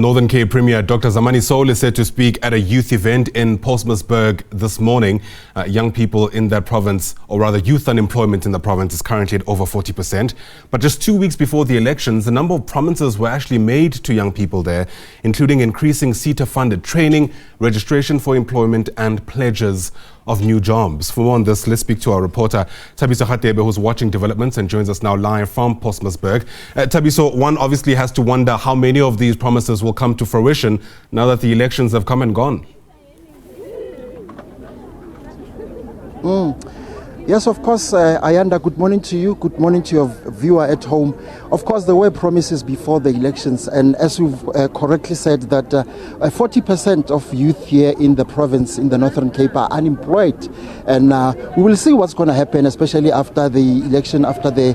Northern Cape Premier Dr Zamani Saul is set to speak at a youth event in Postmasburg this morning. Young people in that province, or rather youth unemployment in the province, is currently at over 40%. But just 2 weeks before the elections, a number of promises were actually made to young people there, including increasing SETA-funded training, registration for employment and pledges of new jobs. For more on this, let's speak to our reporter Thabiso, who's watching developments and joins us now live from Postmasburg. Thabiso, one obviously has to wonder how many of these promises will come to fruition now that the elections have come and gone. Yes, of course, Ayanda, good morning to you. Good morning to your viewer at home. Of course, there were promises before the elections, and as you've correctly said, that 40% of youth here in the province, in the Northern Cape, are unemployed. And we will see what's going to happen, especially after the election, after the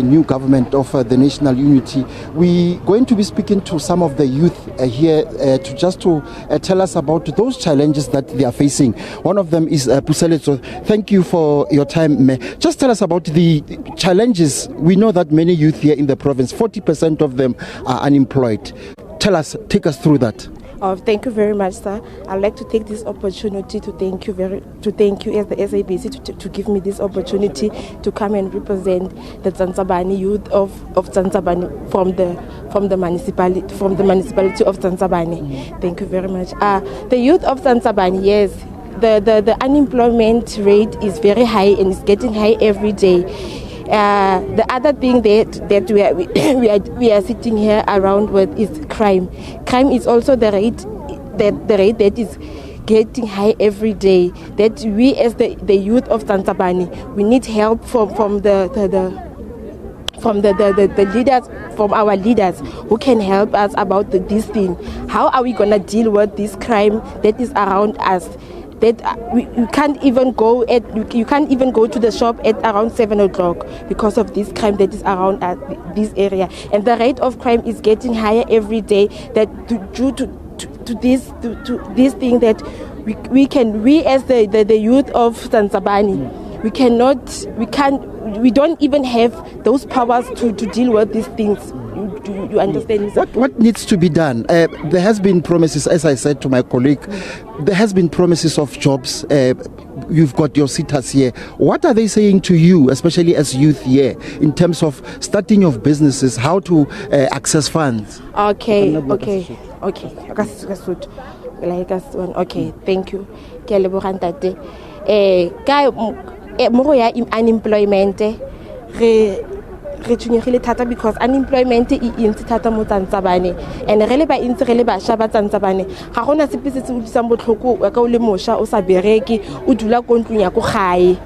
new government of the national unity. We're going to be speaking to some of the youth here to tell us about those challenges that they are facing. One of them is Puseletso. Thank you for your time. Just tell us about the challenges. We know that many youth here in the province, 40% of them are unemployed. Take us through that. Thank you very much, sir. I'd like to take this opportunity to thank you as the SABC to give me this opportunity to come and represent the Zanzabani youth of Zanzabani from the municipality of Zanzabani. Thank you very much. The youth of Zanzabani, yes. The unemployment rate is very high and it's getting high every day. The other thing that we are sitting here around with is crime. Crime is also the rate that is getting high every day. That we as the youth of Zanzabani, we need help from the leaders, from our leaders who can help us about this thing. How are we gonna deal with this crime that is around us? That you can't even go to the shop at around 7 o'clock because of this crime that is around this area, and the rate of crime is getting higher every day. That due to this thing that we as the youth of Zanzabani, we don't even have those powers to deal with these things. You understand? What needs to be done? There has been promises, as I said to my colleague, there has been promises of jobs. You've got your SETAs here. What are they saying to you, especially as youth here, in terms of starting of businesses, how to access funds? Okay, thank you. Unemployment re tshwenyegile thata because unemployment e ntse thata mo Zanzabane, and re le ba ntse re le bašwa ba Zanzabane ga gona sepe se se utlwisang botlhoko ka o le mošwa o sa bereke o dula ko ntlong ya go gae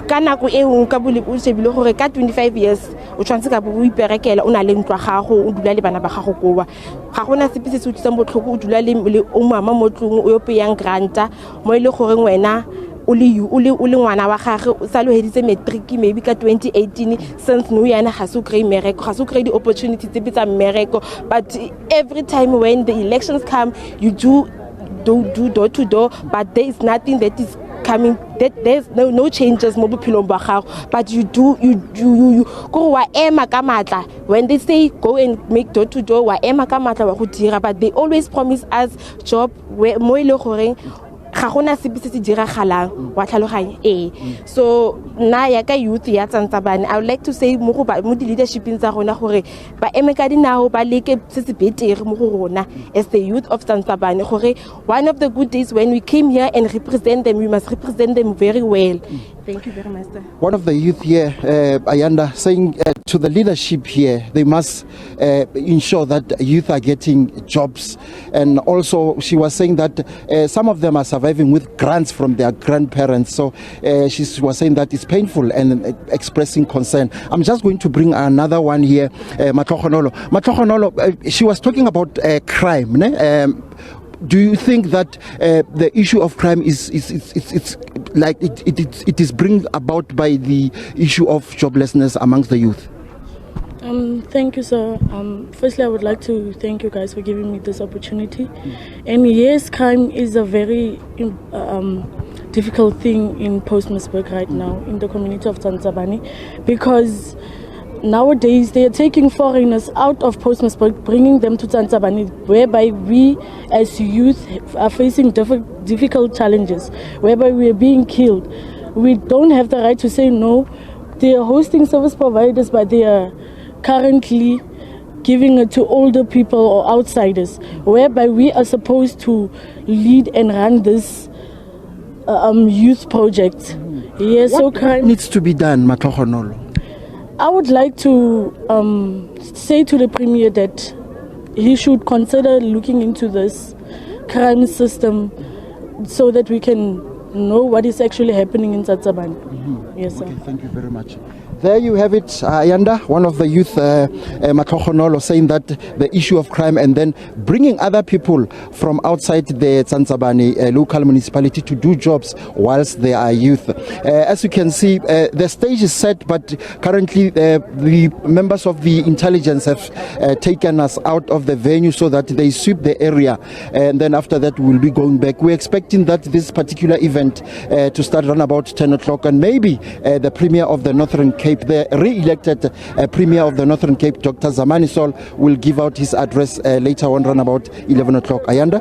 ka nako e nngwe ka o shebile gore ka 25 years o tshwanetse ka bo o iperekela o na le ntwa gago o dula le bana ba gago koa ga gona sepe se se utlwisang botlhoko o dula le o mama mo tlong o yo peyang granta mo ile gore wena uli ngwana wa gage o sa lo heditse matric maybe ka 2018 since no yana ga so grade mereko ga so grade opportunity tse bitsa mereko, but every time when the elections come you do door to door, but there is nothing that is coming, that there's no changes mo bophelong ba gago, but you go wa ema ka matla when they say go and make door to door wa ema ka matla wa go dira, but they always promise us job mo ile goreng ga gona sepe se se diragalang wa tlhaloganya so na ya ka youth ya Zanzabane, I would like to say mo di leadershiping tsa rona gore ba eme ka dinao ba leke se se betere mo go rona as the youth of Zanzabane, gore one of the good days when we came here and represent them, we must represent them very well. Thank you very much, sir. One of the youth here, Ayanda, saying to the leadership here, they must ensure that youth are getting jobs. And also, she was saying that some of them are surviving with grants from their grandparents. So she was saying that it's painful and expressing concern. I'm just going to bring another one here, Matlogonolo. She was talking about crime. Do you think that the issue of crime is like it is bring about by the issue of joblessness amongst the youth? Thank you, sir. Firstly, I would like to thank you guys for giving me this opportunity. And yes, crime is a very difficult thing in Postmasburg right now, in the community of Zanzabani, because nowadays they are taking foreigners out of Postmasburg, bringing them to Tsantsabane, whereby we as youth are facing difficult challenges, whereby we are being killed. We don't have the right to say no. They are hosting service providers, but they are currently giving it to older people or outsiders, whereby we are supposed to lead and run this youth project. Yes, What needs to be done, Matlogonolo? I would like to say to the Premier that he should consider looking into this crime system so that we can know what is actually happening in Tsatsabane. Yes, sir. Okay, thank you very much. There you have it, Ayanda, one of the youth, Matlogonolo, saying that the issue of crime and then bringing other people from outside the Tsantsabane local municipality to do jobs whilst they are youth. As you can see, the stage is set, but currently the members of the intelligence have taken us out of the venue so that they sweep the area, and then after that we'll be going back. We're expecting that this particular event to start around about 10 o'clock, and maybe the Premier of the Northern Cape, the re-elected Premier of the Northern Cape, Dr Zamani Saul, will give out his address later on around about 11 o'clock. Ayanda?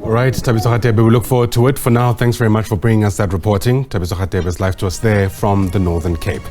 All right, Thabiso Radebe, we look forward to it. For now, thanks very much for bringing us that reporting. Thabiso Radebe is live to us there from the Northern Cape.